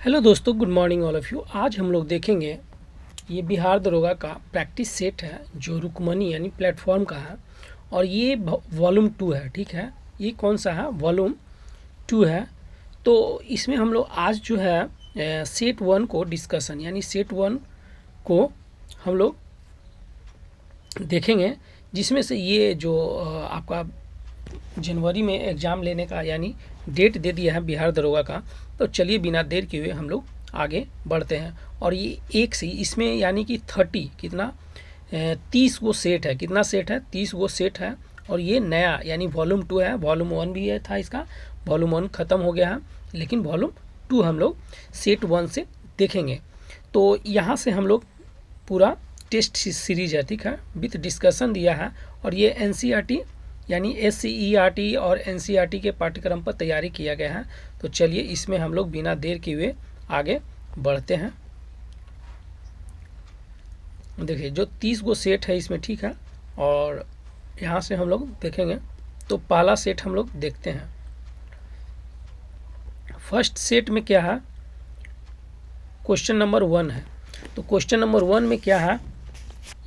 Hello दोस्तों, good morning all of you. आज हम लोग देखेंगे ये बिहार दरोगा का प्रैक्टिस सेट है जो रुकमनी यानी प्लेटफॉर्म का है और ये वॉल्यूम 2 है। ठीक है, ये कौन सा है? वॉल्यूम 2 है। तो इसमें हम लोग आज जो है सेट 1 को डिस्कशन यानी सेट 1 को हम लोग देखेंगे, जिसमें से ये जो आपका जनवरी में एग्ज़ाम लेने का यानी डेट दे दिया है बिहार दरोगा का। तो चलिए बिना देर किए हुए हम लोग आगे बढ़ते हैं। और ये एक से इसमें यानी कि 30 गो सेट है। कितना सेट है? 30 गो सेट है। और ये नया यानी वॉल्यूम 2 है। वॉल्यूम 1 भी है था इसका, वॉल्यूम 1 ख़त्म हो गया है, लेकिन वॉल्यूम 2 हम लोग सेट 1 से देखेंगे। तो यहाँ से हम लोग पूरा टेस्ट सीरीज है, ठीक है, विथ डिस्कशन दिया है। और ये NCERT यानी SCERT और NCERT के पाठ्यक्रम पर तैयारी किया गया है। तो चलिए इसमें हम लोग बिना देर किए हुए आगे बढ़ते हैं। देखिए जो 30 गो सेट है इसमें, ठीक है, और यहाँ से हम लोग देखेंगे। तो पहला सेट हम लोग देखते हैं। फर्स्ट सेट में क्या है? क्वेश्चन नंबर 1 है। तो क्वेश्चन नंबर 1 में क्या है?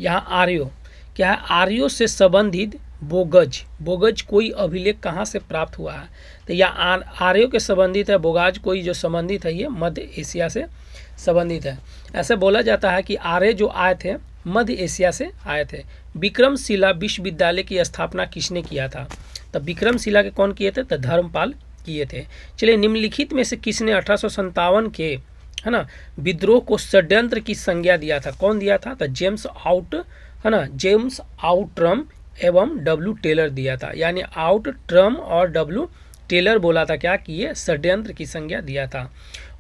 यहाँ आर्यो क्या है? आर्यो से संबंधित बोगज कोई अभिलेख कहाँ से प्राप्त हुआ है? तो यह आर्यो के संबंधित है। बोगाज कोई जो संबंधित है ये मध्य एशिया से संबंधित है। ऐसे बोला जाता है कि आर्य जो आए थे मध्य एशिया से आए थे। विक्रमशिला विश्वविद्यालय की स्थापना किसने किया था? तो विक्रमशिला के कौन किए थे? तो धर्मपाल किए थे। चलिए निम्नलिखित में से किसने 1857 के है ना विद्रोह को षड्यंत्र की संज्ञा दिया था? कौन दिया था? तो जेम्स आउटरम एवं W टेलर दिया था। यानी आउटरम और W टेलर बोला था क्या कि ये षड्यंत्र की संज्ञा दिया था।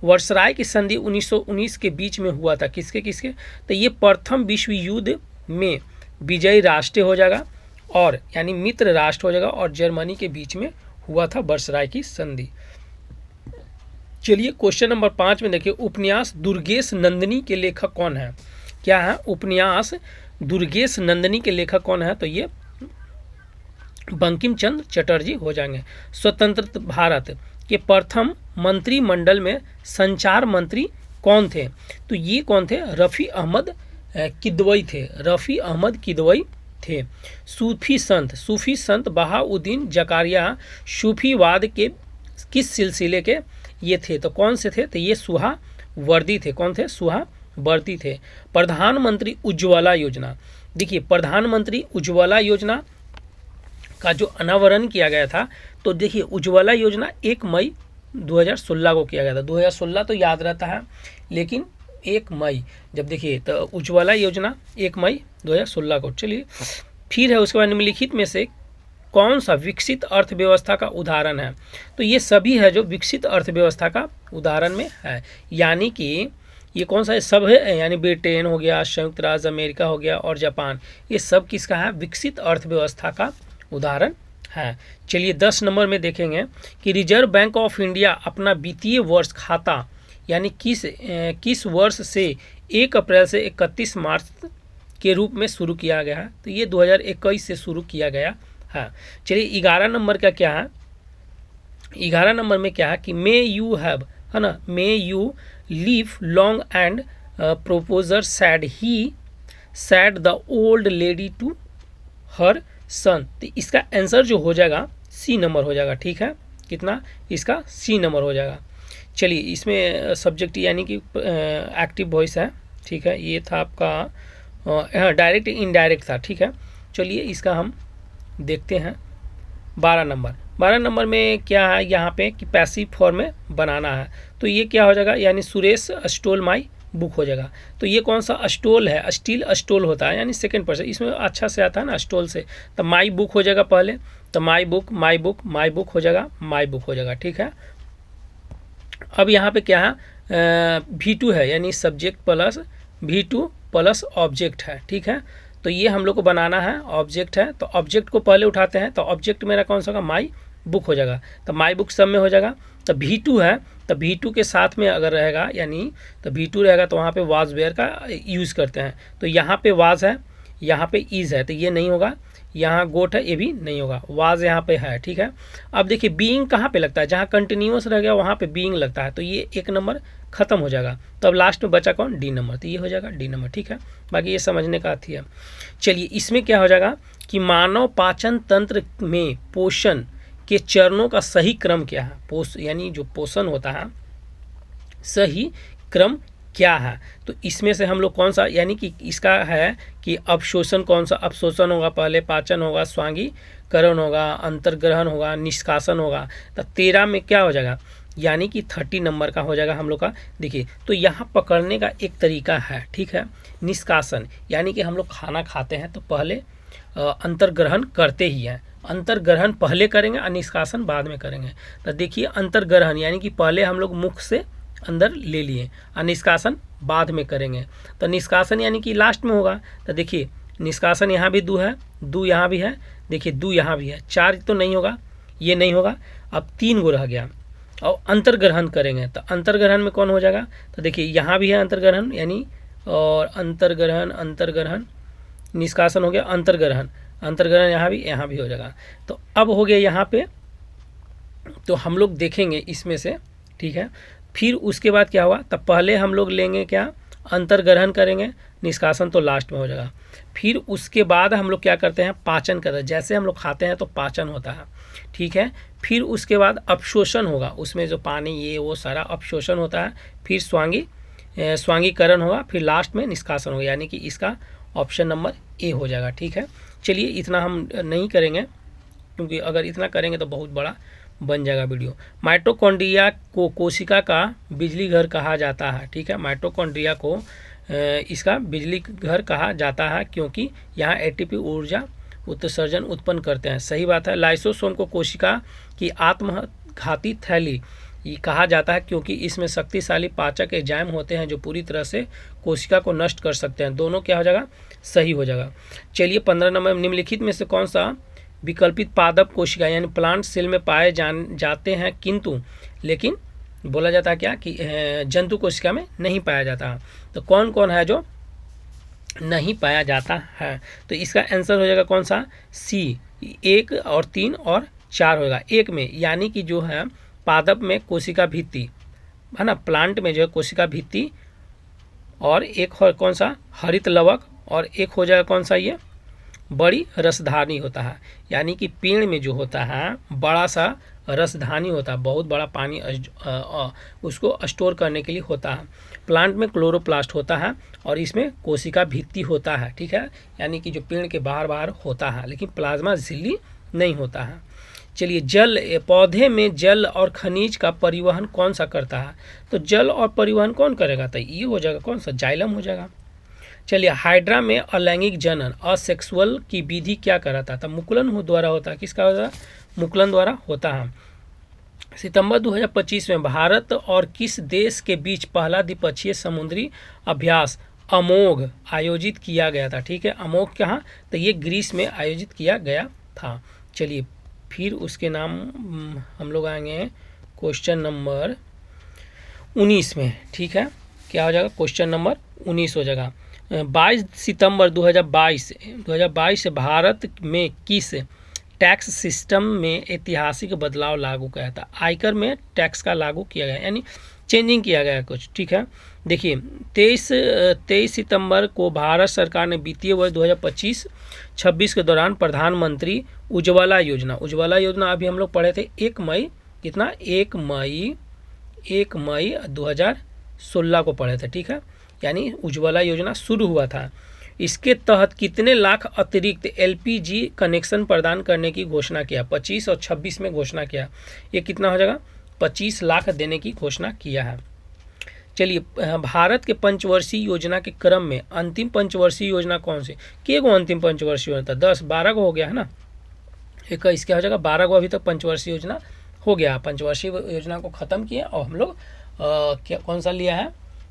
वर्सराय की संधि 1919 के बीच में हुआ था। किसके किसके? तो ये प्रथम विश्व युद्ध में विजयी राष्ट्र हो जाएगा और यानी मित्र राष्ट्र हो जाएगा और जर्मनी के बीच में हुआ था वर्सराय की संधि। चलिए क्वेश्चन नंबर 5 में देखिए, उपन्यास दुर्गेश नंदिनी के लेखक कौन है? क्या है? उपन्यास दुर्गेश नंदिनी के लेखक कौन है? तो ये बंकिम चंद्र चटर्जी हो जाएंगे। स्वतंत्र भारत के प्रथम मंत्रिमंडल में संचार मंत्री कौन थे? तो ये कौन थे? रफ़ी अहमद किदवई थे। रफ़ी अहमद किदवई थे। सूफी संत बहाउद्दीन जकारिया सूफीवाद के किस सिलसिले के ये थे? तो कौन से थे? तो ये सुहावर्दी थे। कौन थे? सुहावर्दी थे। प्रधानमंत्री उज्ज्वला योजना, देखिए प्रधानमंत्री उज्ज्वला योजना का जो अनावरण किया गया था, तो देखिए उज्ज्वला योजना 1 मई 2016 को किया गया था। 2016 तो याद रहता है, लेकिन 1 मई जब देखिए तो उज्ज्वला योजना 1 मई 2016 को। चलिए फिर है उसके बाद निम्नलिखित में से कौन सा विकसित अर्थव्यवस्था का उदाहरण है? तो ये सभी है जो विकसित अर्थव्यवस्था का उदाहरण में है। यानी कि ये कौन सा है? सब है, यानी ब्रिटेन हो गया, संयुक्त राज्य अमेरिका हो गया और जापान, ये सब किसका है? विकसित अर्थव्यवस्था का उदाहरण है। चलिए 10 नंबर में देखेंगे कि रिजर्व बैंक ऑफ इंडिया अपना वित्तीय वर्ष खाता यानी किस वर्ष से 1 अप्रैल से 31 मार्च के रूप में शुरू किया गया है? तो ये 2021 से शुरू किया गया है। चलिए 11 नंबर का क्या है? 11 नंबर में क्या है कि मे यू हैव, है ना, may you live long and prosper said the old lady to her son. तो इसका आंसर जो हो जाएगा C नंबर हो जाएगा। ठीक है, कितना? इसका C नंबर हो जाएगा। चलिए इसमें सब्जेक्ट यानी कि एक्टिव वॉइस है। ठीक है, ये था आपका डायरेक्ट इनडायरेक्ट था। ठीक है, चलिए इसका हम देखते हैं 12 नंबर में क्या है यहाँ पे कि पैसिव फॉर्म में बनाना है। तो ये क्या हो जाएगा? यानी सुरेश स्टोल माई बुक हो जाएगा। तो ये कौन सा स्टोल है? स्टील स्टोल होता है, यानी सेकंड पर्सन, इसमें अच्छा से आता है ना स्टोल से। तो माई बुक हो जाएगा पहले, तो माई बुक हो जाएगा, माई बुक हो जाएगा। ठीक है, अब यहाँ पे क्या है? V2 है, यानी subject plus V2 plus object है। ठीक है, तो ये हम लोग को बनाना है, ऑब्जेक्ट है। तो ऑब्जेक्ट को पहले उठाते हैं, तो ऑब्जेक्ट मेरा कौन सा होगा? माई बुक हो जाएगा। तो माई बुक सब में हो जाएगा। तो V2 है, तो V2 के साथ में अगर रहेगा यानी तो V2 रहेगा तो वहाँ पे वाज वेयर का यूज़ करते हैं। तो यहाँ पे वाज है, यहाँ पे इज़ है, तो ये नहीं होगा, यहाँ गोट है, ये भी नहीं होगा, वाज यहाँ पे है, ठीक है। अब देखिए बीइंग कहाँ पे लगता है, जहाँ कंटिन्यूअस रह गया वहाँ पे बीइंग लगता है, तो ये 1 नंबर खत्म हो जाएगा। तो अब लास्ट में बचा कौन, डी नंबर, तो ये हो जाएगा डी नंबर, ठीक है। बाकी ये समझने का थी है। चलिए इसमें क्या हो जाएगा कि मानव पाचन तंत्र में पोषण के चरणों का सही क्रम क्या है, यानी जो पोषण होता है सही क्रम क्या है। तो इसमें से हम लोग कौन सा, यानी कि इसका है कि अवशोषण कौन सा, अवशोषण होगा पहले, पाचन होगा, स्वांगीकरण होगा, अंतर्ग्रहण होगा, निष्कासन होगा। तो 13 में क्या हो जाएगा, यानी कि 30 नंबर का हो जाएगा हम लोग का। देखिए तो यहाँ पकड़ने का एक तरीका है, ठीक है। निष्कासन यानी कि हम लोग खाना खाते हैं तो पहले अंतर्ग्रहण करते ही हैं, अंतर्ग्रहण पहले करेंगे और निष्कासन बाद में करेंगे। तो देखिए अंतर्ग्रहण यानी कि पहले हम लोग मुख से अंदर ले लिए और निष्कासन बाद में करेंगे। तो निष्कासन यानी कि लास्ट में होगा। तो देखिए निष्कासन यहाँ भी 2 है, 2 यहाँ भी है, देखिए 2 यहाँ भी है, 4 तो नहीं होगा, ये नहीं होगा। अब 3 गो रह गया और अंतर्ग्रहण करेंगे। तो अंतर्ग्रहण में कौन हो जाएगा, तो देखिए यहाँ भी है अंतर्ग्रहण, यानी और अंतर्ग्रहण निष्कासन हो गया, अंतर्ग्रहण यहाँ भी हो जाएगा। तो अब हो गया यहाँ पे, तो हम लोग देखेंगे इसमें से, ठीक है। फिर उसके बाद क्या हुआ, तब पहले हम लोग लेंगे क्या, अंतर्ग्रहण करेंगे, निष्कासन तो लास्ट में हो जाएगा। फिर उसके बाद हम लोग क्या करते हैं, पाचन करते हैं, जैसे हम लोग खाते हैं तो पाचन होता है, ठीक है। फिर उसके बाद अवशोषण होगा, उसमें जो पानी ये वो सारा अवशोषण होता है। फिर स्वांगीकरण होगा, फिर लास्ट में निष्कासन होगा, यानी कि इसका ऑप्शन नंबर ए हो जाएगा, ठीक है। चलिए इतना हम नहीं करेंगे क्योंकि अगर इतना करेंगे तो बहुत बड़ा बन जाएगा वीडियो। माइटोकॉन्ड्रिया को कोशिका का बिजली घर कहा जाता है, ठीक है। माइटोकॉन्ड्रिया को इसका बिजली घर कहा जाता है क्योंकि यहाँ एटीपी ऊर्जा उत्सर्जन उत्पन्न करते हैं, सही बात है। लाइसोसोम को कोशिका की आत्मघाती थैली ये कहा जाता है क्योंकि इसमें शक्तिशाली पाचक एंजाइम होते हैं जो पूरी तरह से कोशिका को नष्ट कर सकते हैं। दोनों क्या हो जाएगा, सही हो जाएगा। चलिए 15 नंबर, निम्नलिखित में से कौन सा विकल्पित पादप कोशिका यानी प्लांट सेल में पाए जाते हैं किंतु लेकिन बोला जाता है क्या कि जंतु कोशिका में नहीं पाया जाता। तो कौन कौन है जो नहीं पाया जाता है, तो इसका आंसर हो जाएगा कौन सा, सी, 1 और 3 और 4 होगा। 1 में यानी कि जो है पादप में कोशिका भित्ति है ना, प्लांट में जो है कोशिका भित्ति, और एक कौन सा हरित लवक, और एक हो जाएगा कौन सा ये बड़ी रसधानी होता है, यानी कि पेड़ में जो होता है बड़ा सा रसधानी होता है, बहुत बड़ा पानी उसको स्टोर करने के लिए होता है। प्लांट में क्लोरोप्लास्ट होता है और इसमें कोशिका भित्ति होता है, ठीक है, यानी कि जो पेड़ के बाहर होता है, लेकिन प्लाज्मा झिल्ली नहीं होता है। चलिए जल, पौधे में जल और खनिज का परिवहन कौन सा करता है, तो जल और परिवहन कौन करेगा, तो ये हो जाएगा कौन सा, जाइलम हो जाएगा। चलिए हाइड्रा में अलैंगिक जनन असेक्सुअल की विधि क्या कराता था, मुकुलन द्वारा होता है, किसका होता है, मुकुलन द्वारा होता है। सितंबर 2025 में भारत और किस देश के बीच पहला द्विपक्षीय समुद्री अभ्यास अमोघ आयोजित किया गया था, ठीक है। अमोघ कहाँ, तो ये ग्रीस में आयोजित किया गया था। चलिए फिर उसके नाम हम लोग आएंगे क्वेश्चन नंबर 19 में, ठीक है। क्या हो जाएगा, क्वेश्चन नंबर 19 हो जाएगा। 22 सितंबर 2022 से भारत में किस टैक्स सिस्टम में ऐतिहासिक बदलाव लागू किया था, आयकर में टैक्स का लागू किया गया, यानी चेंजिंग किया गया कुछ, ठीक है। देखिए 23 सितंबर को भारत सरकार ने वित्तीय वर्ष 2025-26 के दौरान प्रधानमंत्री उज्ज्वला योजना अभी हम लोग पढ़े थे 1 मई 2016 को पढ़े थे, ठीक है, यानी उज्ज्वला योजना शुरू हुआ था। इसके तहत कितने लाख अतिरिक्त एलपीजी कनेक्शन प्रदान करने की घोषणा किया, 25 और 26 में घोषणा किया। ये कितना हो जाएगा, 25 लाख देने की घोषणा किया है। चलिए भारत के पंचवर्षीय योजना के क्रम में अंतिम पंचवर्षीय योजना कौन सी, के गो अंतिम पंचवर्षीय योजना था, 10-12 को हो गया है ना, एक इसके हो जाएगा 12 को अभी तक पंचवर्षीय योजना हो गया। पंचवर्षीय योजना को ख़त्म किया और हम लोग क्या कौन सा लिया है,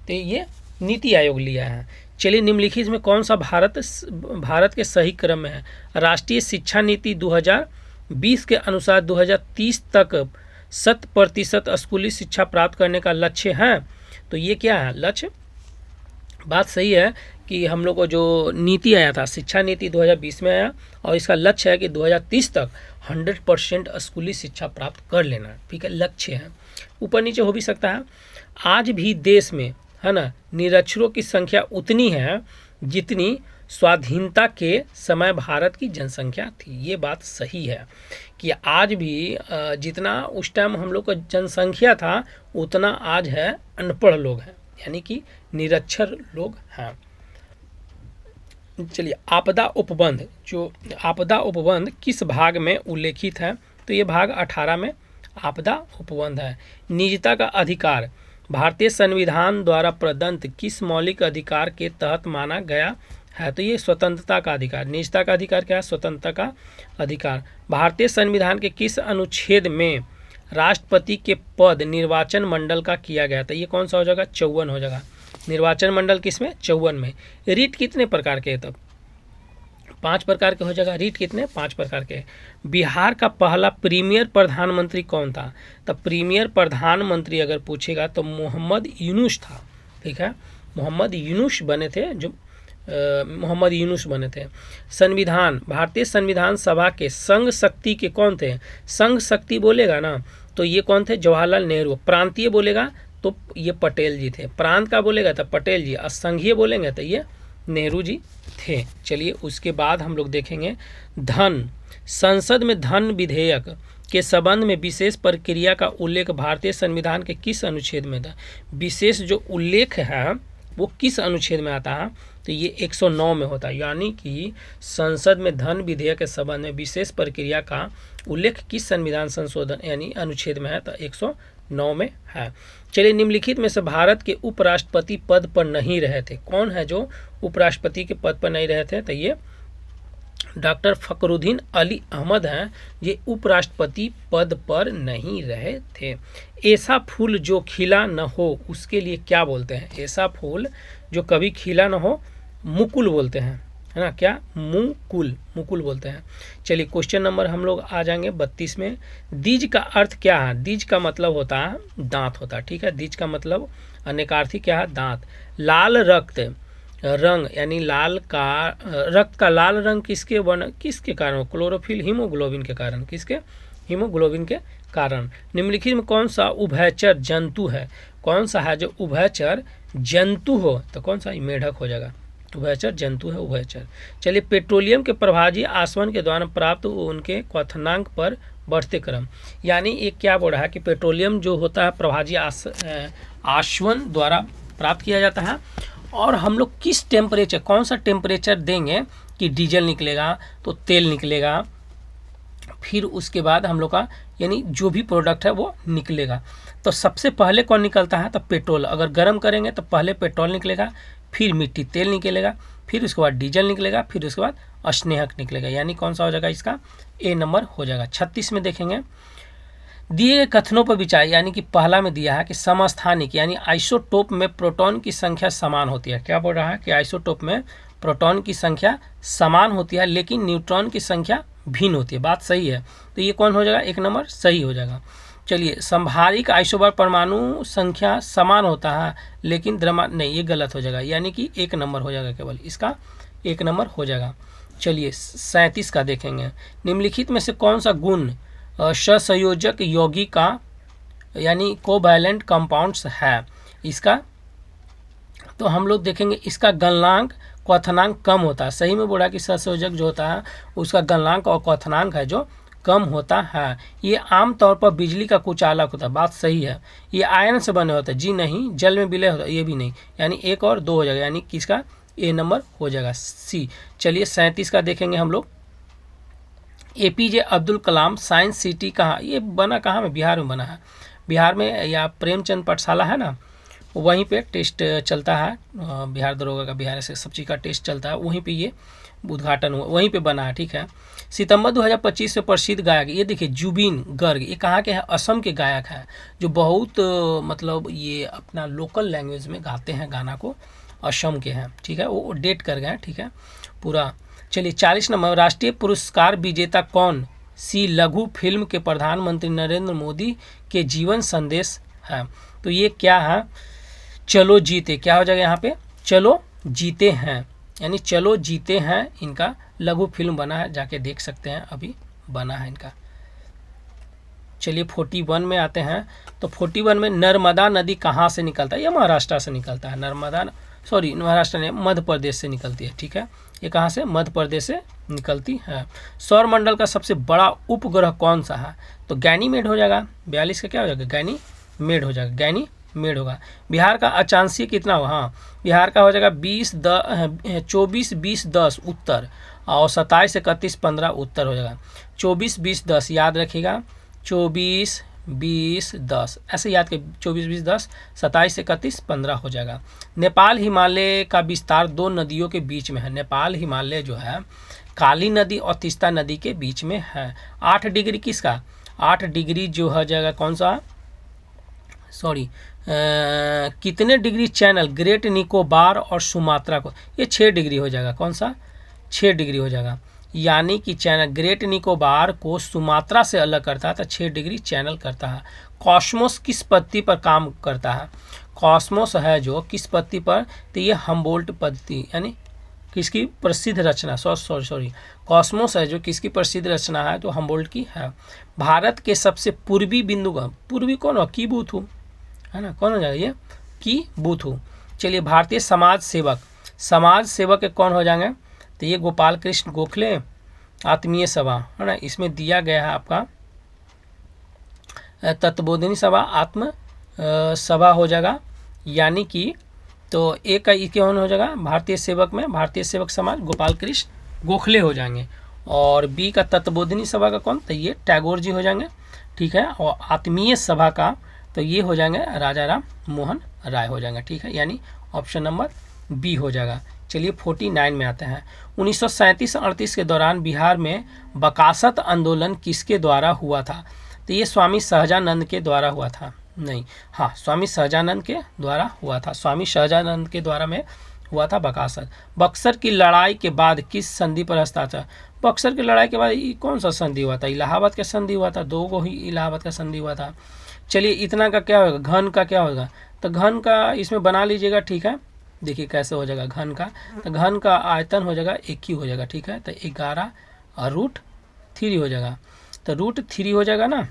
तो ये नीति आयोग लिया है। चलिए निम्नलिखित में कौन सा भारत के सही क्रम में है, राष्ट्रीय शिक्षा नीति 2020 के अनुसार 2030 तक 100% स्कूली शिक्षा प्राप्त करने का लक्ष्य है। तो ये क्या है लक्ष्य, बात सही है कि हम लोग को जो नीति आया था, शिक्षा नीति 2020 में आया, और इसका लक्ष्य है कि 2030 तक 100% स्कूली शिक्षा प्राप्त कर लेना, ठीक है, लक्ष्य है। ऊपर नीचे हो भी सकता है। आज भी देश में, है ना, निरक्षरों की संख्या उतनी है जितनी स्वाधीनता के समय भारत की जनसंख्या थी। ये बात सही है कि आज भी जितना उस टाइम हम लोग का जनसंख्या था उतना आज है अनपढ़ लोग हैं, यानी कि निरक्षर लोग हैं। चलिए, आपदा उपबंध, जो आपदा उपबंध किस भाग में उल्लेखित है? तो ये भाग 18 में आपदा उपबंध है। निजता का अधिकार भारतीय संविधान द्वारा प्रदत्त किस मौलिक अधिकार के तहत माना गया है? तो ये स्वतंत्रता का अधिकार। निजता का अधिकार क्या है? स्वतंत्रता का अधिकार। भारतीय संविधान के किस अनुच्छेद में राष्ट्रपति के पद निर्वाचन मंडल का किया गया था? ये कौन सा हो जाएगा? 54 हो जाएगा। निर्वाचन मंडल किसमें? 54 में। रीट कितने प्रकार के? तब 5 प्रकार के हो जाएगा। रीट कितने? 5 प्रकार के। बिहार का पहला प्रीमियर प्रधानमंत्री कौन था? तब प्रीमियर प्रधानमंत्री अगर पूछेगा तो मोहम्मद यूनुस था, ठीक है, मोहम्मद यूनुस बने थे, जो मोहम्मद यूनुस बने थे। संविधान, भारतीय संविधान सभा के संघ शक्ति के कौन थे? संघ शक्ति बोलेगा ना तो ये कौन थे? जवाहरलाल नेहरू। प्रांतीय बोलेगा तो ये पटेल जी थे। प्रांत का बोलेगा तो पटेल जी, और संघीय बोलेंगे तो ये नेहरू जी थे। चलिए, उसके बाद हम लोग देखेंगे धन। संसद में धन विधेयक के संबंध में विशेष प्रक्रिया का उल्लेख भारतीय संविधान के किस अनुच्छेद में था? विशेष जो उल्लेख है वो किस अनुच्छेद में आता है? तो ये 109 में होता है। यानी कि संसद में धन विधेयक के संबंध में विशेष प्रक्रिया का उल्लेख किस संविधान संशोधन यानी अनुच्छेद में है? तो 109 में है। चलिए, निम्नलिखित में से भारत के उपराष्ट्रपति पद पर नहीं रहे थे। कौन है जो उपराष्ट्रपति के पद पर नहीं रहे थे? तो ये डॉक्टर फखरुद्दीन अली अहमद हैं, ये उपराष्ट्रपति पद पर नहीं रहे थे। ऐसा फूल जो खिला न हो उसके लिए क्या बोलते हैं? ऐसा फूल जो कभी खिला न हो मुकुल बोलते हैं, है ना, क्या? मुकुल, मुकुल बोलते हैं। चलिए, क्वेश्चन नंबर हम लोग आ जाएंगे 32 में। दीज का अर्थ क्या है? दीज का मतलब होता है दांत होता है, ठीक है। दीज का मतलब अनेकार्थी क्या है? दांत। लाल रक्त रंग यानी लाल का रक्त का लाल रंग किसके कारण? क्लोरोफिल हीमोग्लोबिन के कारण। किसके? हीमोग्लोबिन के कारण। निम्नलिखित में कौन सा उभयचर जंतु है? कौन सा है जो उभयचर जंतु हो? तो कौन सा? मेढक हो जाएगा। उभयचर जंतु है, उभयचर। चलिए, पेट्रोलियम के प्रभाजी आसवन के द्वारा प्राप्त उनके क्वथनांक पर बढ़ते क्रम, यानी एक क्या बोल रहा है कि पेट्रोलियम जो होता है प्रभाजी आसवन द्वारा प्राप्त किया जाता है, और हम लोग किस टेम्परेचर, कौन सा टेम्परेचर देंगे कि डीजल निकलेगा, तो तेल निकलेगा, फिर उसके बाद हम लोग का यानी जो भी प्रोडक्ट है वो निकलेगा। तो सबसे पहले कौन निकलता है? तो पेट्रोल। अगर गर्म करेंगे तो पहले पेट्रोल निकलेगा, फिर मिट्टी तेल निकलेगा, फिर उसके बाद डीजल निकलेगा, फिर उसके बाद स्नेहक निकलेगा। यानी कौन सा हो जाएगा? इसका ए नंबर हो जाएगा। 36 में देखेंगे, दिए गए कथनों पर विचार, यानी कि पहला में दिया है कि समस्थानिक यानी आइसोटोप में प्रोटॉन की संख्या समान होती है। क्या बोल रहा है कि आइसोटोप में प्रोटॉन की संख्या समान होती है लेकिन न्यूट्रॉन की संख्या भिन्न होती है। बात सही है, तो ये कौन हो जाएगा? एक नंबर सही हो जाएगा। चलिए, संभारिक आइसोबार परमाणु संख्या समान होता है लेकिन नहीं, ये गलत हो जाएगा, यानी कि एक नंबर हो जाएगा, केवल इसका एक नंबर हो जाएगा। चलिए, 37 का देखेंगे, निम्नलिखित में से कौन सा गुण सहसंयोजक यौगिक का यानी कोवैलेंट कंपाउंड्स है? इसका तो हम लोग देखेंगे इसका गलनांक क्वथनांक कम होता है। सही में बोला कि सहसंयोजक जो होता है उसका गलनांक और क्वथनांक है जो कम होता है। ये आमतौर पर बिजली का कुचालक होता है। बात सही है। ये आयरन से बने होते हैं? जी नहीं। जल में विलय होता है? ये भी नहीं। यानी 1 और 2 हो जाएगा, यानी किसका ए नंबर हो जाएगा, सी। चलिए, 37 का देखेंगे हम लोग। APJ Abdul Kalam science city कहाँ? ये बना कहाँ में? बिहार में बना है। बिहार में या प्रेमचंद पाठशाला है ना, वहीं पे टेस्ट चलता है। बिहार दरोगा का, बिहार से सब चीज़ का टेस्ट चलता है, वहीं पे ये उद्घाटन हुआ, वहीं पे बना है, ठीक है। सितंबर 2025 से प्रसिद्ध गायक, ये देखिए जुबिन गर्ग, ये कहाँ के हैं? असम के गायक हैं, जो बहुत मतलब ये अपना लोकल लैंग्वेज में गाते हैं गाना को, असम के हैं, ठीक है। वो डेट कर गए हैं, ठीक है, पूरा। चलिए, 40 नंबर, राष्ट्रीय पुरस्कार विजेता कौन सी लघु फिल्म के प्रधानमंत्री नरेंद्र मोदी के जीवन संदेश है? तो ये क्या है? चलो जीते, क्या हो जाएगा यहाँ पे? चलो जीते हैं, यानी चलो जीते हैं, इनका लघु फिल्म बना है, जाके देख सकते हैं, अभी बना है इनका। चलिए 41 में आते हैं। तो 41 में नर्मदा नदी कहाँ से निकलता है? ये महाराष्ट्र से निकलता है। महाराष्ट्र ने मध्य प्रदेश से निकलती है, ठीक है। ये कहाँ से? मध्य प्रदेश से निकलती है। सौरमंडल का सबसे बड़ा उपग्रह कौन सा है? तो गैनीमेड हो जाएगा। 42 का क्या हो जाएगा? गैनीमेड हो जाएगा, गैनीमेड होगा। बिहार का अक्षांशीय कितना होगा? हाँ, बिहार का हो जाएगा 24, 20, 10 उत्तर, और 27, 31, 15 उत्तर हो जाएगा। 24, 20, 10 याद रखिएगा, 24, 20, 10 ऐसे याद के 24, 20, 10, 27, 31, 15 हो जाएगा। नेपाल हिमालय का विस्तार दो नदियों के बीच में है। नेपाल हिमालय जो है काली नदी और तीस्ता नदी के बीच में है। 8 डिग्री किसका? 8 डिग्री जो हो जाएगा कौन सा? कितने डिग्री चैनल ग्रेट निकोबार और सुमात्रा को? ये 6 डिग्री हो जाएगा। कौन सा? 6 डिग्री हो जाएगा। यानी कि चैनल ग्रेट निकोबार को सुमात्रा से अलग करता है, तो 6 डिग्री चैनल करता है। कॉस्मोस किस पद्धति पर काम करता है? कॉस्मोस है जो किस पद्धति पर? तो ये हम्बोल्ट पद्धति, यानी किसकी प्रसिद्ध रचना? कॉस्मोस है जो किसकी प्रसिद्ध रचना है? तो हम्बोल्ट की है। भारत के सबसे पूर्वी बिंदु का पूर्वी कौन हो? कीबुथु है ना, कौन हो जाएगा ये? कीबुथु। चलिए भारतीय समाज सेवक के कौन हो जाएंगे? तो ये गोपाल कृष्ण गोखले, आत्मीय सभा है ना, इसमें दिया गया है आपका तत्वबोधिनी सभा, आत्म सभा हो जाएगा। यानी कि तो एक का कौन हो जाएगा? भारतीय सेवक में भारतीय सेवक समाज गोपाल कृष्ण गोखले हो जाएंगे। और बी का तत्वबोधिनी सभा का कौन? तो ये टैगोर जी हो जाएंगे, ठीक है। और आत्मीय सभा का तो ये हो जाएंगे राजा राम मोहन राय हो जाएंगे, ठीक है। यानी ऑप्शन नंबर बी हो जाएगा। चलिए 49 में आते हैं। 1937-38 के दौरान बिहार में बकासत आंदोलन किसके द्वारा हुआ था? तो ये स्वामी सहजानंद के द्वारा हुआ था। नहीं, हाँ, स्वामी सहजानंद के द्वारा हुआ था। स्वामी सहजानंद के द्वारा में हुआ था बकासत। बक्सर की लड़ाई के बाद किस संधि पर हस्ताक्षर? बक्सर की लड़ाई के बाद कौन सा संधि हुआ था? इलाहाबाद का संधि हुआ था। 2 को ही इलाहाबाद का संधि हुआ था। चलिए इतना का क्या होगा? घन का क्या होगा? तो घन का इसमें बना लीजिएगा, ठीक है। देखिए कैसे हो जाएगा घन का? तो घन का आयतन हो जाएगा 1 ही हो जाएगा, ठीक है। तो 11 और √3 हो जाएगा। तो √3 हो जाएगा ना।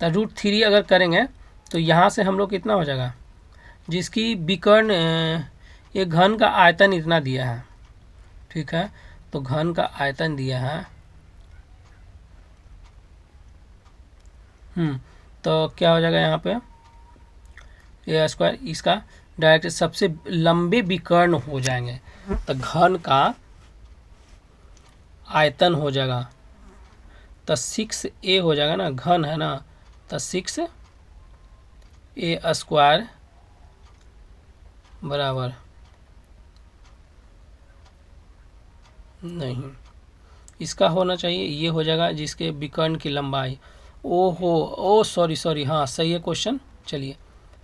तो √3 अगर करेंगे तो यहाँ से हम लोग कितना हो जाएगा? जिसकी विकर्ण ये घन का आयतन इतना दिया है, ठीक है। तो घन का आयतन दिया है तो क्या हो जाएगा यहाँ पे? ए स्क्वायर, इसका डायरेक्ट सबसे लंबे विकर्ण हो जाएंगे। तो घन का आयतन हो जाएगा तो 6a हो जाएगा ना, घन है ना, तो 6a स्क्वायर बराबर नहीं, इसका होना चाहिए ये हो जाएगा जिसके विकर्ण की लंबाई। सॉरी, हाँ सही है क्वेश्चन। चलिए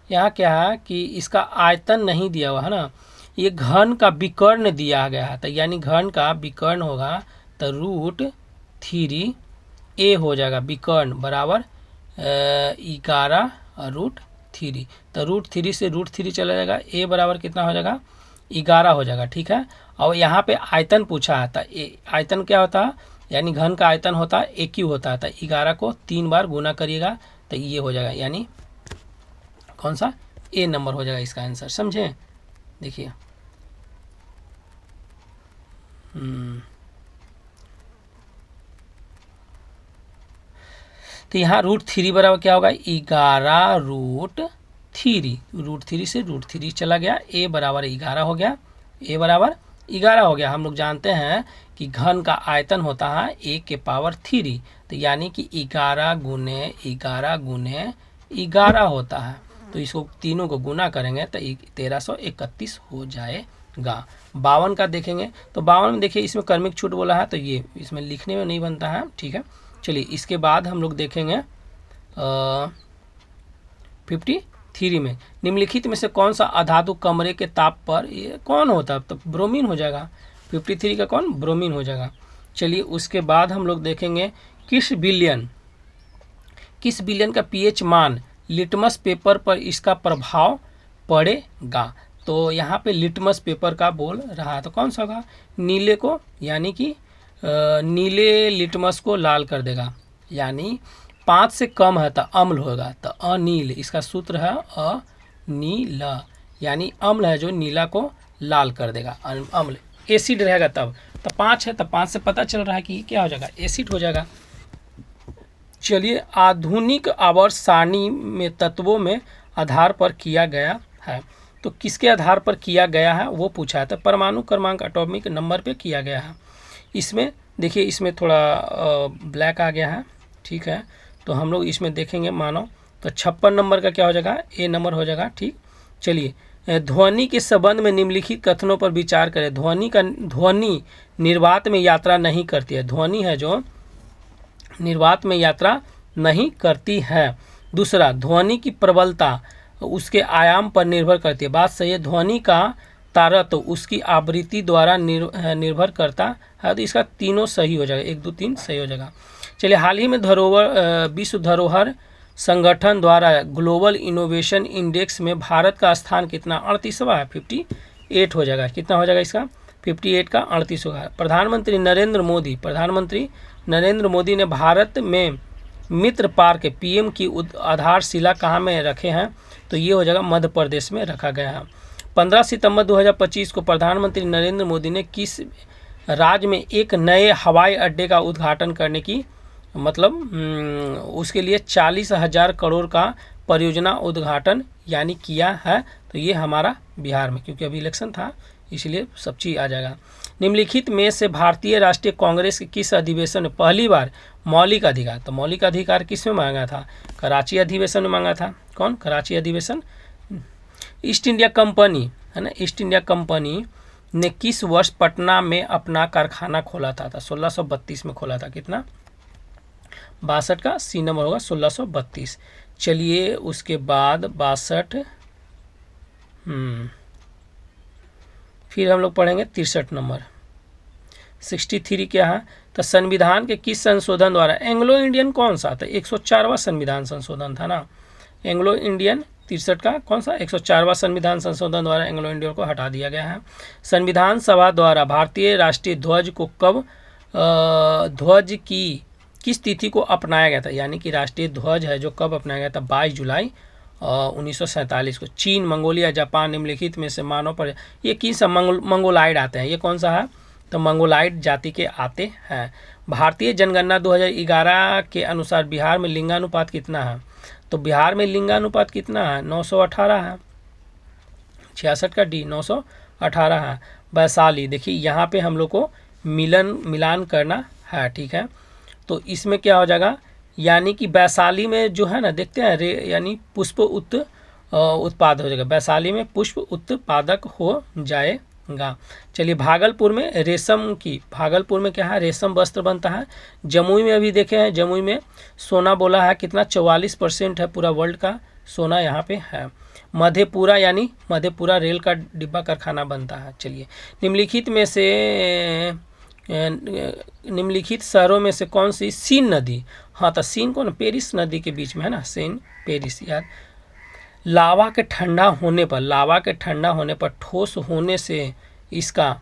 यहाँ क्या है कि इसका आयतन नहीं दिया हुआ है ना, ये घन का विकर्ण दिया गया है। तो यानी घन का विकर्ण होगा तो √3a हो जाएगा, विकर्ण बराबर 11 और √3। तो √3 से √3 चला जाएगा, a बराबर कितना हो जाएगा? 11 हो जाएगा, ठीक है। और यहाँ पे आयतन पूछा है, तो आयतन क्या होता है? यानी घन का आयतन होता है 1 ही होता है। तो 11 को 3 बार गुना करिएगा तो ये हो जाएगा, यानी कौन सा? ए नंबर हो जाएगा इसका आंसर, समझे? देखिए तो यहाँ √3 बराबर क्या होगा? 11 √3, √3 से √3 चला गया, a बराबर 11 हो गया, a बराबर 11 हो गया। हम लोग जानते हैं कि घन का आयतन होता है 1 के पावर 3, तो यानी कि 11 गुने 11 होता है। तो इसको तीनों को गुना करेंगे तो 1331 हो जाएगा। 52 का देखेंगे तो 52 में देखिए इसमें क्रमिक छूट बोला है, तो ये इसमें लिखने में नहीं बनता है, ठीक है। चलिए इसके बाद हम लोग देखेंगे 53 में निम्नलिखित में से कौन सा अधातु कमरे के ताप पर ये कौन होता है? तो ब्रोमीन हो जाएगा। 53 का कौन? ब्रोमीन हो जाएगा। चलिए उसके बाद हम लोग देखेंगे किस बिलियन का pH मान लिटमस पेपर पर इसका प्रभाव पड़ेगा? तो यहाँ पे लिटमस पेपर का बोल रहा है, तो कौन सा होगा? नीले को, यानी कि नीले लिटमस को लाल कर देगा, यानी 5 से कम है तो अम्ल होगा, तो अनील, इसका सूत्र है अनील, यानी अम्ल है जो नीला को लाल कर देगा, अम्ल। एसिड रहेगा तब, तो 5 है, तो 5 से पता चल रहा है कि क्या हो जाएगा? एसिड हो जाएगा। चलिए, आधुनिक आवर्त सारणी में तत्वों में आधार पर किया गया है, तो किसके आधार पर किया गया है वो पूछा है, तो परमाणु क्रमांक एटॉमिक नंबर पे किया गया है। इसमें देखिए, इसमें थोड़ा ब्लैक आ गया है, ठीक है, तो हम लोग इसमें देखेंगे मानो, तो 56 नंबर का क्या हो जाएगा? ए नंबर हो जाएगा, ठीक। चलिए, ध्वनि के संबंध में निम्नलिखित कथनों पर विचार करें। ध्वनि निर्वात में यात्रा नहीं करती है, ध्वनि है जो निर्वात में यात्रा नहीं करती है। दूसरा, ध्वनि की प्रबलता उसके आयाम पर निर्भर करती है, बात सही है। ध्वनि का तारतम्य उसकी आवृत्ति द्वारा निर्भर करता है, तो इसका तीनों सही हो जाएगा, 1 2 3 सही हो जाएगा। चलिए, हाल ही में विश्व धरोहर संगठन द्वारा ग्लोबल इनोवेशन इंडेक्स में भारत का स्थान कितना? 38वां है, 58 हो जाएगा। कितना हो जाएगा इसका? 58 का 38 होगा। प्रधानमंत्री नरेंद्र मोदी ने भारत में मित्र पार्क पीएम की आधारशिला कहाँ में रखे हैं? तो ये हो जाएगा मध्य प्रदेश में रखा गया है। 15 सितंबर 2025 को प्रधानमंत्री नरेंद्र मोदी ने किस राज्य में एक नए हवाई अड्डे का उद्घाटन करने की उसके लिए 40,000 करोड़ का परियोजना उद्घाटन यानी किया है? तो ये हमारा बिहार में, क्योंकि अभी इलेक्शन था इसलिए सब चीज़ आ जाएगा। निम्नलिखित में से भारतीय राष्ट्रीय कांग्रेस के किस अधिवेशन में पहली बार मौलिक अधिकार, तो मौलिक अधिकार किस में मांगा था? कराची अधिवेशन में मांगा था। कौन? कराची अधिवेशन। ईस्ट इंडिया कंपनी है ना, ईस्ट इंडिया कंपनी ने किस वर्ष पटना में अपना कारखाना खोला था? 1632 में खोला था। कितना? 62 का सी नंबर होगा, 1632। चलिए, उसके बाद 62 फिर हम लोग पढ़ेंगे 63 नंबर। 63 क्या है? तो संविधान के किस संशोधन द्वारा, एंग्लो इंडियन कौन सा था? 104वां संविधान संशोधन था ना, एंग्लो इंडियन 63 का कौन सा? 104वां संविधान संशोधन द्वारा एंग्लो इंडियन को हटा दिया गया है। संविधान सभा द्वारा भारतीय राष्ट्रीय ध्वज को कब ध्वज की किस तिथि को अपनाया गया था? यानी कि राष्ट्रीय ध्वज है जो कब अपनाया गया था? 22 जुलाई 1947 को। चीन, मंगोलिया, जापान निम्नलिखित में से मानव पर ये किस मंगोलाइड आते हैं? ये कौन सा है? तो मंगोलाइड जाति के आते हैं। भारतीय जनगणना 2011 के अनुसार बिहार में लिंगानुपात कितना है? तो बिहार में लिंगानुपात कितना है? 918 है। 66 का डी 918 है। वैशाली, देखिए यहाँ पे हम लोग को मिलान करना है, ठीक है, तो इसमें क्या हो जाएगा? यानी कि वैशाली में जो है ना, देखते हैं यानी पुष्प उत्पाद हो जाएगा, वैशाली में पुष्प उत्पादक हो जाएगा। चलिए, भागलपुर में भागलपुर में क्या है? रेशम वस्त्र बनता है। जमुई में अभी देखे हैं, जमुई में सोना बोला है कितना? 44% है पूरा वर्ल्ड का सोना यहाँ पे है। मधेपुरा, यानी मधेपुरा रेल का डिब्बा कारखाना बनता है। चलिए, निम्नलिखित शहरों में से कौन सी सीन नदी, हाँ तो सीन कौन? पेरिस नदी के बीच में है ना, सीन पेरिस याद। लावा के ठंडा होने पर ठोस होने से इसका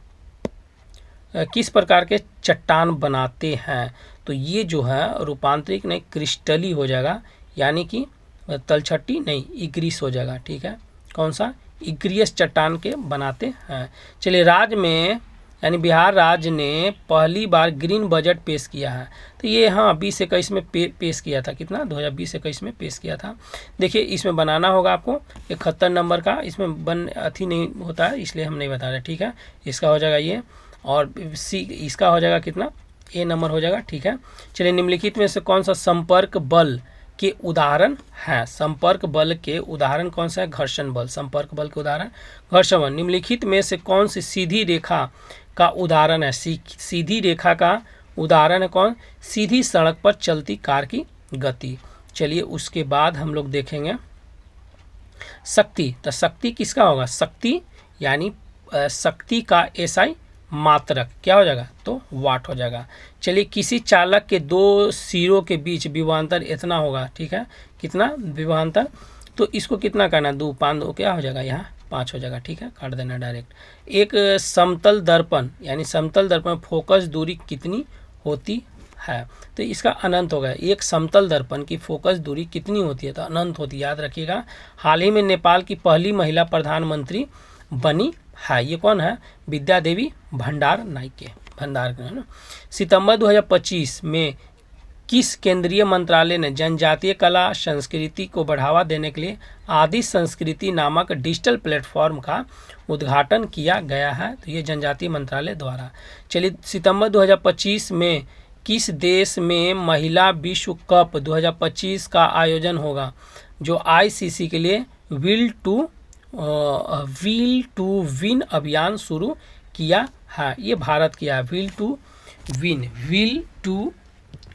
किस प्रकार के चट्टान बनाते हैं? तो ये जो है रूपांतरित नहीं, क्रिस्टली हो जाएगा, यानी कि तलछटी नहीं, इग्रीस हो जाएगा, ठीक है। कौन सा? इग्रियस चट्टान के बनाते हैं। चलिए, राज्य में यानी बिहार राज्य ने पहली बार ग्रीन बजट पेश किया है, तो ये हाँ 2021 में पेश किया था। कितना? 2020-21 में पेश किया था। देखिए, इसमें बनाना होगा आपको 71 नंबर का, इसमें अथी नहीं होता है इसलिए हम नहीं बता रहे, ठीक है। इसका हो जाएगा ये, और सी इसका हो जाएगा कितना? ए नंबर हो जाएगा, ठीक है। चलिए, निम्नलिखित में से कौन सा संपर्क बल के उदाहरण है? संपर्क बल के उदाहरण कौन सा है? घर्षण बल। संपर्क बल के उदाहरण घर्षण बल। निम्नलिखित में से कौन सी सीधी रेखा का उदाहरण है? सीधी रेखा का उदाहरण है कौन? सीधी सड़क पर चलती कार की गति। चलिए, उसके बाद हम लोग देखेंगे शक्ति। तो शक्ति किसका होगा? शक्ति यानी शक्ति का एसआई मात्रक क्या हो जाएगा? तो वाट हो जाएगा। चलिए, किसी चालक के दो सिरों के बीच विभवांतर इतना होगा, ठीक है। कितना विभवांतर? तो इसको कितना करना? 2 5 2 क्या हो जाएगा? यहाँ 5 हो जाएगा, ठीक है, काट देना डायरेक्ट। एक समतल दर्पण यानी समतल दर्पण फोकस दूरी कितनी होती है, तो इसका अनंत होगा। एक समतल दर्पण की फोकस दूरी कितनी होती है, तो अनंत होती है, याद रखिएगा। हाल ही में नेपाल की पहली महिला प्रधानमंत्री बनी है, ये कौन है, विद्या देवी भंडार नाइके, भंडार है ना। सितंबर 2025 में किस केंद्रीय मंत्रालय ने जनजातीय कला संस्कृति को बढ़ावा देने के लिए आदि संस्कृति नामक डिजिटल प्लेटफॉर्म का उद्घाटन किया गया है, तो ये जनजातीय मंत्रालय द्वारा। चलिए, सितंबर 2025 में किस देश में महिला विश्व कप 2025 का आयोजन होगा, जो आईसीसी के लिए विल टू विन अभियान शुरू किया है, ये भारत किया है। विल टू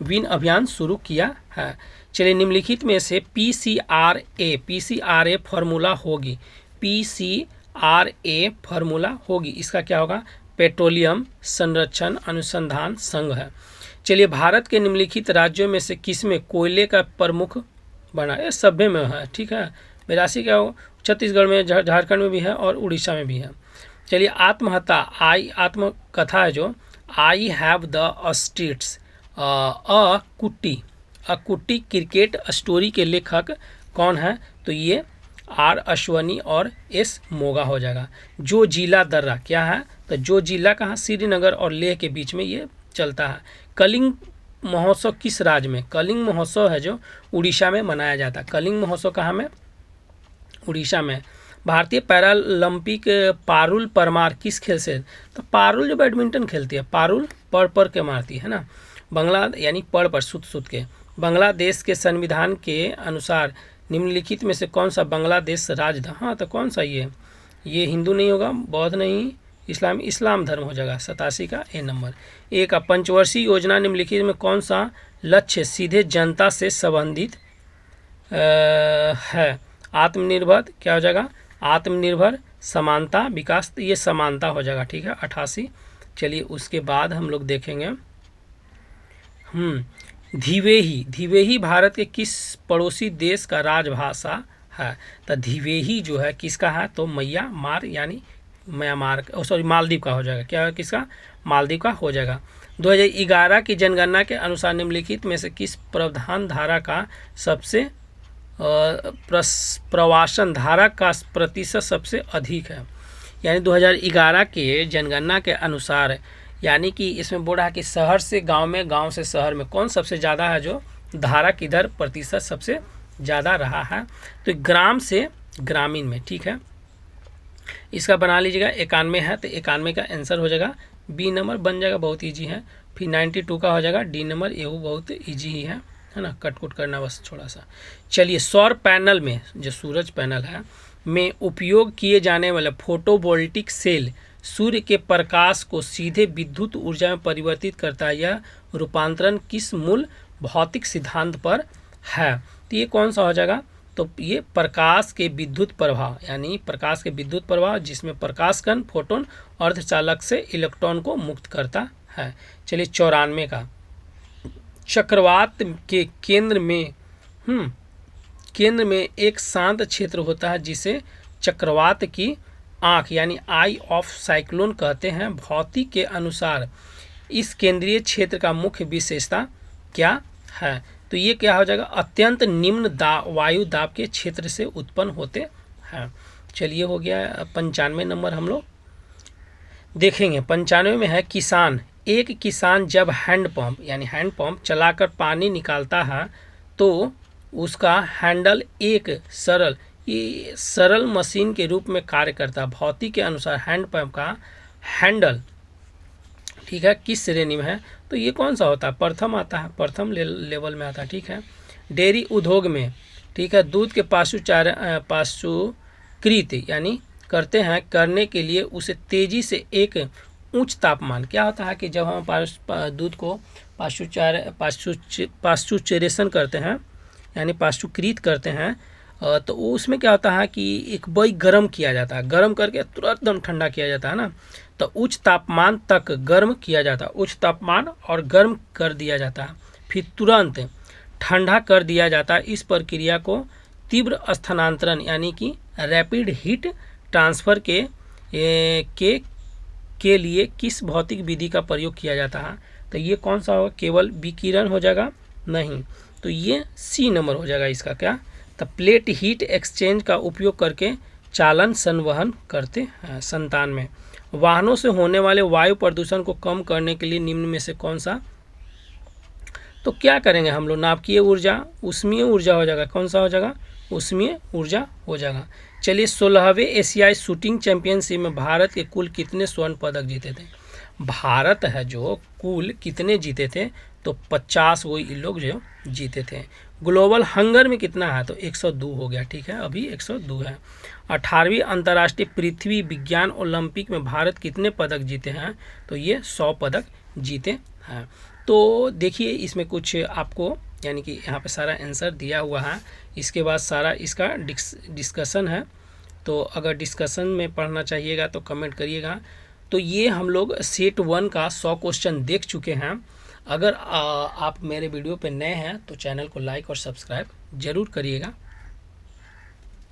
विन अभियान शुरू किया है। चलिए, निम्नलिखित में से पीसीआरए फार्मूला होगी, पीसीआरए फार्मूला होगी, इसका क्या होगा, पेट्रोलियम संरक्षण अनुसंधान संघ है। चलिए, भारत के निम्नलिखित राज्यों में से किसमें कोयले का प्रमुख बना, ये सभ्य में है, ठीक है, 82 क्या हो, छत्तीसगढ़ में, झारखंड में भी है और उड़ीसा में भी है। चलिए, आत्मकथा है जो आई हैव द स्ट्रीट्स अ कुट्टी क्रिकेट स्टोरी के लेखक कौन है, तो ये आर अश्वनी और एस मोगा हो जाएगा। जो जिला दर्रा क्या है, तो जो जिला कहाँ, श्रीनगर और लेह के बीच में ये चलता है। कलिंग महोत्सव किस राज्य में, कलिंग महोत्सव है जो उड़ीसा में मनाया जाता है। कलिंग महोत्सव कहाँ में, उड़ीसा में। भारतीय पैरालंपिक पारुल परमार किस खेल से, तो पारुल जो बैडमिंटन खेलती है, पारुल पर के मारती है ना, बंगला यानी पर सुत के। बांग्लादेश के संविधान के अनुसार निम्नलिखित में से कौन सा बांग्लादेश राज्य था, हाँ, तो कौन सा ये हिंदू नहीं होगा, बौद्ध नहीं, इस्लाम धर्म हो जाएगा, 87 का ए नंबर। एक पंचवर्षीय योजना निम्नलिखित में कौन सा लक्ष्य सीधे जनता से संबंधित है, आत्मनिर्भर क्या हो जाएगा, आत्मनिर्भर समानता विकास, ये समानता हो जाएगा, ठीक है, 88। चलिए, उसके बाद हम लोग देखेंगे धिवेही भारत के किस पड़ोसी देश का राजभाषा है, तो धिवेही जो है किसका है, तो म्यांमार यानी म्यांमार, सॉरी मालदीव का हो जाएगा, क्या है, किसका, मालदीव का हो जाएगा। 2011 की जनगणना के अनुसार निम्नलिखित में से किस प्रावधान धारा का सबसे प्रवासन धारा का प्रतिशत सबसे अधिक है, यानी 2011 के जनगणना के अनुसार, यानी कि इसमें बोल रहा है कि शहर से गांव में, गांव से शहर में कौन सबसे ज़्यादा है, जो धारा किधर प्रतिशत सबसे ज़्यादा रहा है, तो ग्राम से ग्रामीण में, ठीक है। इसका बना लीजिएगा, 91 है, तो 91 का आंसर हो जाएगा बी नंबर, बन जाएगा, बहुत ईजी है। फिर 92 का हो जाएगा डी नंबर, ये बहुत ईजी ही है ना, कट करना बस थोड़ा सा। चलिए, सौर पैनल में, जो सूरज पैनल है में उपयोग किए जाने वाले फोटोवोल्टिक सेल सूर्य के प्रकाश को सीधे विद्युत ऊर्जा में परिवर्तित करता है, यह रूपांतरण किस मूल भौतिक सिद्धांत पर है, तो ये कौन सा हो जाएगा, तो ये प्रकाश के विद्युत प्रवाह, यानी प्रकाश के विद्युत प्रवाह जिसमें प्रकाश कण फोटोन अर्धचालक से इलेक्ट्रॉन को मुक्त करता है। चलिए, 94 का, चक्रवात के केंद्र में एक शांत क्षेत्र होता है जिसे चक्रवात की आँख यानी आई ऑफ साइक्लोन कहते हैं। भौतिक के अनुसार इस केंद्रीय क्षेत्र का मुख्य विशेषता क्या है, तो ये क्या हो जाएगा, अत्यंत निम्न वायु दाब के क्षेत्र से उत्पन्न होते हैं। चलिए, हो गया 95 नंबर हम लोग देखेंगे। 95 में है किसान, एक किसान जब हैंडपंप यानी हैंडपंप चलाकर पानी निकालता है तो उसका हैंडल एक सरल मशीन के रूप में कार्य करता है। भौतिक के अनुसार हैंडपंप का हैंडल, ठीक है, किस श्रेणी में है, तो ये कौन सा होता है, प्रथम आता है, प्रथम लेवल में आता है, ठीक है। डेयरी उद्योग में, ठीक है, दूध के पाशुकृत यानी करते हैं, करने के लिए उसे तेजी से एक उच्च तापमान, क्या होता है कि जब हम दूध को पाश्चुरेशन करते हैं यानी पाश्चुकृत करते हैं, तो उसमें क्या होता है कि एक बड़ी गर्म किया जाता है, गर्म करके तुरंत एकदम ठंडा किया जाता है ना, तो उच्च तापमान तक गर्म किया जाता है, उच्च तापमान और गर्म कर दिया जाता है, फिर तुरंत ठंडा कर दिया जाता है। इस प्रक्रिया को तीव्र स्थानांतरण यानी कि रैपिड हीट ट्रांसफ़र के लिए किस भौतिक विधि का प्रयोग किया जाता है? तो ये कौन सा होगा? केवल विकिरण हो जाएगा? नहीं, तो ये सी नंबर हो जाएगा इसका क्या? तो प्लेट हीट एक्सचेंज का उपयोग करके चालन संवहन करते हैं। 97 वाहनों से होने वाले वायु प्रदूषण को कम करने के लिए निम्न में से कौन सा? तो क्या करेंगे हम लोग? नाभिकीय ऊर्जा, उष्मीय ऊर्जा हो जाएगा। कौन सा हो जाएगा? उष्मीय ऊर्जा हो जाएगा। चलिए, 16वें एशियाई शूटिंग चैंपियनशिप में भारत के कुल कितने स्वर्ण पदक जीते थे? भारत है जो कुल कितने जीते थे? तो 50 वो ये लोग जो जीते थे। ग्लोबल हंगर में कितना है? तो 102 हो गया। ठीक है, अभी 102 है। 18वीं अंतर्राष्ट्रीय पृथ्वी विज्ञान ओलंपिक में भारत कितने पदक जीते हैं? तो ये 100 पदक जीते हैं। तो देखिए, इसमें कुछ आपको यानी कि यहाँ पे सारा आंसर दिया हुआ है। इसके बाद सारा इसका डिस्कशन है, तो अगर डिस्कशन में पढ़ना चाहिएगा तो कमेंट करिएगा। तो ये हम लोग सेट 1 का 100 क्वेश्चन देख चुके हैं। अगर आप मेरे वीडियो पे नए हैं तो चैनल को लाइक और सब्सक्राइब ज़रूर करिएगा।